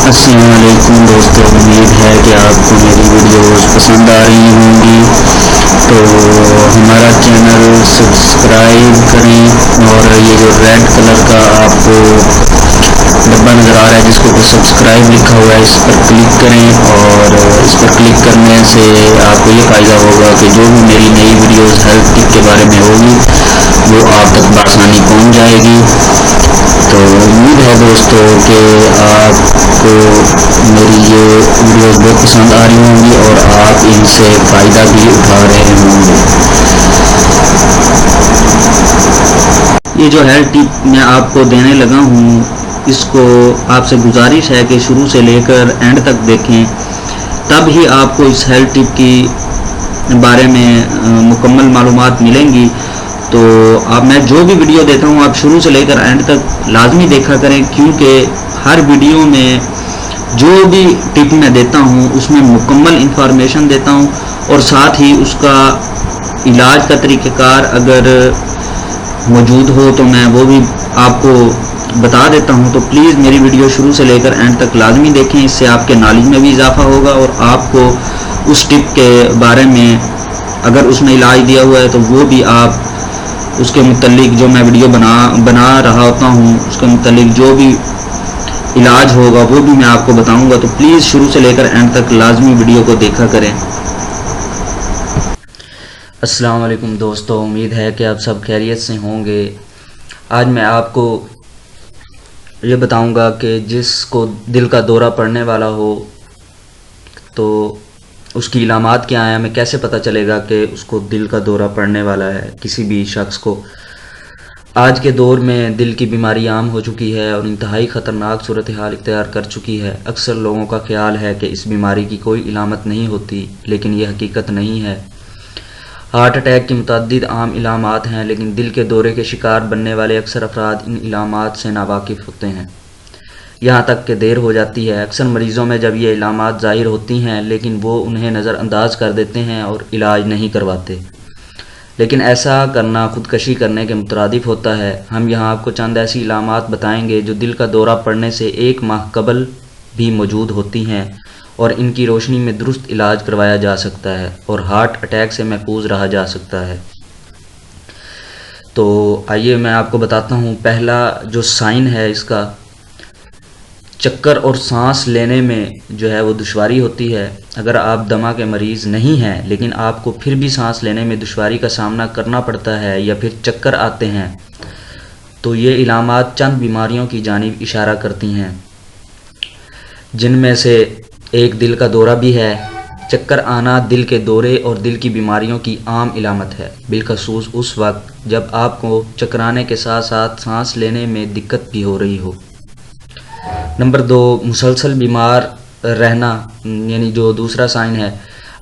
السلام علیکم دوستوں، امید ہے کہ آپ کو میری ویڈیوز پسند آ رہی ہوں گی، تو ہمارا چینل سبسکرائب کریں اور یہ جو ریڈ کلر کا آپ کو ڈبہ نظر آ رہا ہے جس کے اوپر سبسکرائب لکھا ہوا ہے، اس پر کلک کریں اور اس پر کلک کرنے سے آپ کو یہ فائدہ ہوگا کہ جو بھی میری نئی ویڈیوز ہیلتھ ٹپ کے بارے میں ہوگی وہ آپ تک بآسانی پہنچ جائے گی۔ تو امید ہے دوستوں کہ آپ کو میری یہ ویڈیوز بہت پسند آ رہی ہوں گی اور آپ ان سے فائدہ بھی اٹھا رہے ہوں گے۔ یہ جو ہیلتھ ٹپ میں آپ کو دینے لگا ہوں، اس کو آپ سے گزارش ہے کہ شروع سے لے کر اینڈ تک دیکھیں، تب ہی آپ کو اس ہیلتھ ٹپ کی بارے میں مکمل معلومات ملیں گی۔ تو میں جو بھی ویڈیو دیتا ہوں آپ شروع سے لے کر اینڈ تک لازمی دیکھا کریں، کیونکہ ہر ویڈیو میں جو بھی ٹپ میں دیتا ہوں اس میں مکمل انفارمیشن دیتا ہوں، اور ساتھ ہی اس کا علاج کا طریقہ کار اگر موجود ہو تو میں وہ بھی آپ کو بتا دیتا ہوں۔ تو پلیز میری ویڈیو شروع سے لے کر اینڈ تک لازمی دیکھیں، اس سے آپ کے نالج میں بھی اضافہ ہوگا اور آپ کو اس ٹپ کے بارے میں اگر اس میں علاج دیا ہوا ہے تو وہ بھی آپ اس کے متعلق جو میں ویڈیو بنا رہا ہوتا ہوں اس کے متعلق جو بھی علاج ہوگا وہ بھی میں آپ کو بتاؤں گا۔ تو پلیز شروع سے لے کر اینڈ تک لازمی ویڈیو کو دیکھا کریں۔ السلام علیکم دوستوں، امید ہے کہ آپ سب خیریت سے ہوں گے۔ آج میں آپ کو یہ بتاؤں گا کہ جس کو دل کا دورہ پڑنے والا ہو تو اس کی علامات کیا ہیں، ہمیں کیسے پتہ چلے گا کہ اس کو دل کا دورہ پڑنے والا ہے کسی بھی شخص کو۔ آج کے دور میں دل کی بیماری عام ہو چکی ہے اور انتہائی خطرناک صورتحال اختیار کر چکی ہے۔ اکثر لوگوں کا خیال ہے کہ اس بیماری کی کوئی علامت نہیں ہوتی، لیکن یہ حقیقت نہیں ہے۔ ہارٹ اٹیک کی متعدد عام علامات ہیں، لیکن دل کے دورے کے شکار بننے والے اکثر افراد ان علامات سے ناواقف ہوتے ہیں، یہاں تک کہ دیر ہو جاتی ہے۔ اکثر مریضوں میں جب یہ علامات ظاہر ہوتی ہیں لیکن وہ انہیں نظر انداز کر دیتے ہیں اور علاج نہیں کرواتے، لیکن ایسا کرنا خودکشی کرنے کے مترادف ہوتا ہے۔ ہم یہاں آپ کو چند ایسی علامات بتائیں گے جو دل کا دورہ پڑنے سے 1 ماہ قبل بھی موجود ہوتی ہیں اور ان کی روشنی میں درست علاج کروایا جا سکتا ہے اور ہارٹ اٹیک سے محفوظ رہا جا سکتا ہے۔ تو آئیے میں آپ کو بتاتا ہوں۔ پہلا جو سائن ہے اس کا، چکر اور سانس لینے میں جو ہے وہ دشواری ہوتی ہے۔ اگر آپ دمہ کے مریض نہیں ہیں لیکن آپ کو پھر بھی سانس لینے میں دشواری کا سامنا کرنا پڑتا ہے یا پھر چکر آتے ہیں تو یہ علامات چند بیماریوں کی جانب اشارہ کرتی ہیں، جن میں سے ایک دل کا دورہ بھی ہے۔ چکر آنا دل کے دورے اور دل کی بیماریوں کی عام علامت ہے، بالخصوص اس وقت جب آپ کو چکرانے کے ساتھ ساتھ سانس لینے میں دقت بھی ہو رہی ہو۔ نمبر 2، مسلسل بیمار رہنا، یعنی جو دوسرا سائن ہے،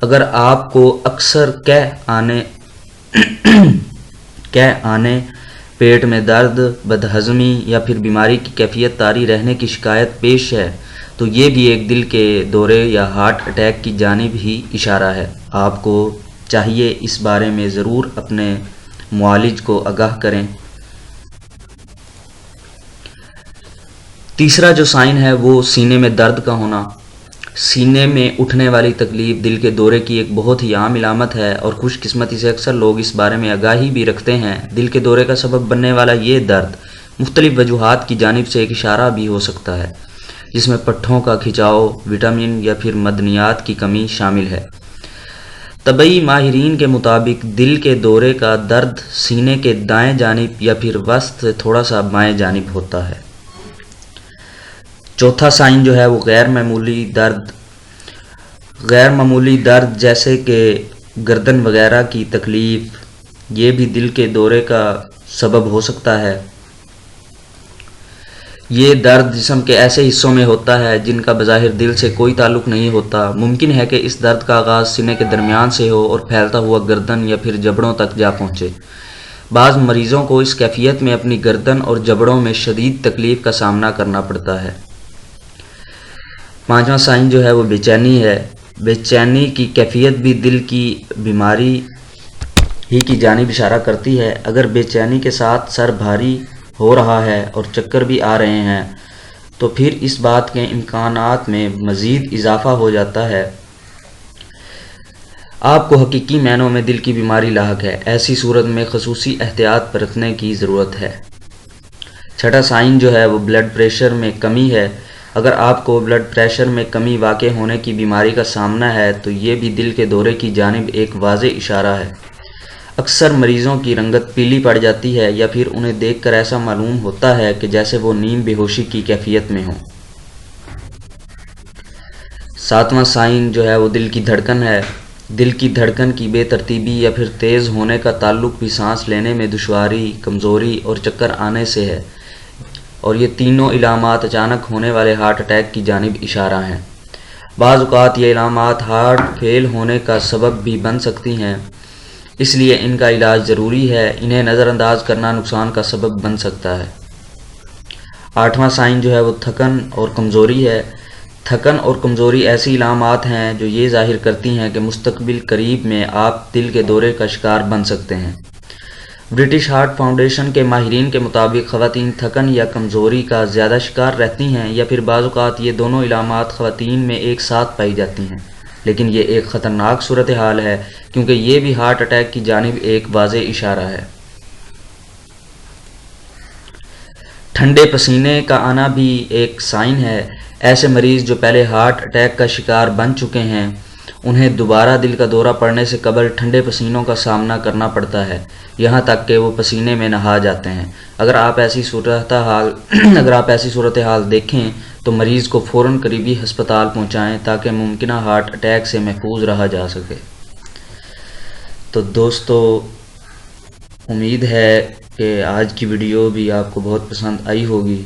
اگر آپ کو اکثر قے آنے، پیٹ میں درد، بدہضمی یا پھر بیماری کی کیفیت طاری رہنے کی شکایت پیش ہے تو یہ بھی ایک دل کے دورے یا ہارٹ اٹیک کی جانب ہی اشارہ ہے۔ آپ کو چاہیے اس بارے میں ضرور اپنے معالج کو آگاہ کریں۔ تیسرا جو سائن ہے وہ سینے میں درد کا ہونا۔ سینے میں اٹھنے والی تکلیف دل کے دورے کی ایک بہت ہی عام علامت ہے اور خوش قسمتی سے اکثر لوگ اس بارے میں آگاہی بھی رکھتے ہیں۔ دل کے دورے کا سبب بننے والا یہ درد مختلف وجوہات کی جانب سے ایک اشارہ بھی ہو سکتا ہے، جس میں پٹھوں کا کھنچاؤ، وٹامن یا پھر معدنیات کی کمی شامل ہے۔ طبی ماہرین کے مطابق دل کے دورے کا درد سینے کے دائیں جانب یا پھر وسط سے تھوڑا سا بائیں جانب ہوتا ہے۔ چوتھا سائن جو ہے وہ غیر معمولی درد جیسے کہ گردن وغیرہ کی تکلیف، یہ بھی دل کے دورے کا سبب ہو سکتا ہے۔ یہ درد جسم کے ایسے حصوں میں ہوتا ہے جن کا بظاہر دل سے کوئی تعلق نہیں ہوتا۔ ممکن ہے کہ اس درد کا آغاز سینے کے درمیان سے ہو اور پھیلتا ہوا گردن یا پھر جبڑوں تک جا پہنچے۔ بعض مریضوں کو اس کیفیت میں اپنی گردن اور جبڑوں میں شدید تکلیف کا سامنا کرنا پڑتا ہے۔ پانچواں سائن جو ہے وہ بے چینی ہے۔ بے چینی کی کیفیت بھی دل کی بیماری ہی کی جانب اشارہ کرتی ہے۔ اگر بے چینی کے ساتھ سر بھاری ہو رہا ہے اور چکر بھی آ رہے ہیں تو پھر اس بات کے امکانات میں مزید اضافہ ہو جاتا ہے۔ آپ کو حقیقی معنوں میں دل کی بیماری لاحق ہے، ایسی صورت میں خصوصی احتیاط برتنے کی ضرورت ہے۔ چھٹا سائن جو ہے وہ بلڈ پریشر میں کمی ہے۔ اگر آپ کو بلڈ پریشر میں کمی واقع ہونے کی بیماری کا سامنا ہے تو یہ بھی دل کے دورے کی جانب ایک واضح اشارہ ہے۔ اکثر مریضوں کی رنگت پیلی پڑ جاتی ہے یا پھر انہیں دیکھ کر ایسا معلوم ہوتا ہے کہ جیسے وہ نیم بے ہوشی کی کیفیت میں ہوں۔ ساتواں سائن جو ہے وہ دل کی دھڑکن ہے۔ دل کی دھڑکن کی بے ترتیبی یا پھر تیز ہونے کا تعلق بھی سانس لینے میں دشواری، کمزوری اور چکر آنے سے ہے، اور یہ تینوں علامات اچانک ہونے والے ہارٹ اٹیک کی جانب اشارہ ہیں۔ بعض اوقات یہ علامات ہارٹ فیل ہونے کا سبب بھی بن سکتی ہیں، اس لیے ان کا علاج ضروری ہے۔ انہیں نظر انداز کرنا نقصان کا سبب بن سکتا ہے۔ آٹھواں سائن جو ہے وہ تھکن اور کمزوری ہے۔ تھکن اور کمزوری ایسی علامات ہیں جو یہ ظاہر کرتی ہیں کہ مستقبل قریب میں آپ دل کے دورے کا شکار بن سکتے ہیں۔ برٹش ہارٹ فاؤنڈیشن کے ماہرین کے مطابق خواتین تھکن یا کمزوری کا زیادہ شکار رہتی ہیں، یا پھر بعض اوقات یہ دونوں علامات خواتین میں ایک ساتھ پائی جاتی ہیں، لیکن یہ ایک خطرناک صورتحال ہے کیونکہ یہ بھی ہارٹ اٹیک کی جانب ایک واضح اشارہ ہے۔ ٹھنڈے پسینے کا آنا بھی ایک سائن ہے۔ ایسے مریض جو پہلے ہارٹ اٹیک کا شکار بن چکے ہیں انہیں دوبارہ دل کا دورہ پڑنے سے قبل ٹھنڈے پسینوں کا سامنا کرنا پڑتا ہے، یہاں تک کہ وہ پسینے میں نہا جاتے ہیں۔ اگر آپ ایسی صورتحال دیکھیں تو مریض کو فوراً قریبی ہسپتال پہنچائیں تاکہ ممکنہ ہارٹ اٹیک سے محفوظ رہا جا سکے۔ تو دوستو، امید ہے کہ آج کی ویڈیو بھی آپ کو بہت پسند آئی ہوگی،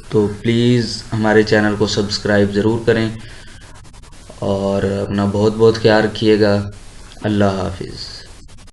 تو پلیز ہمارے چینل کو سبسکرائب ضرور کریں اور اپنا بہت بہت خیال رکھیے گا۔ اللہ حافظ۔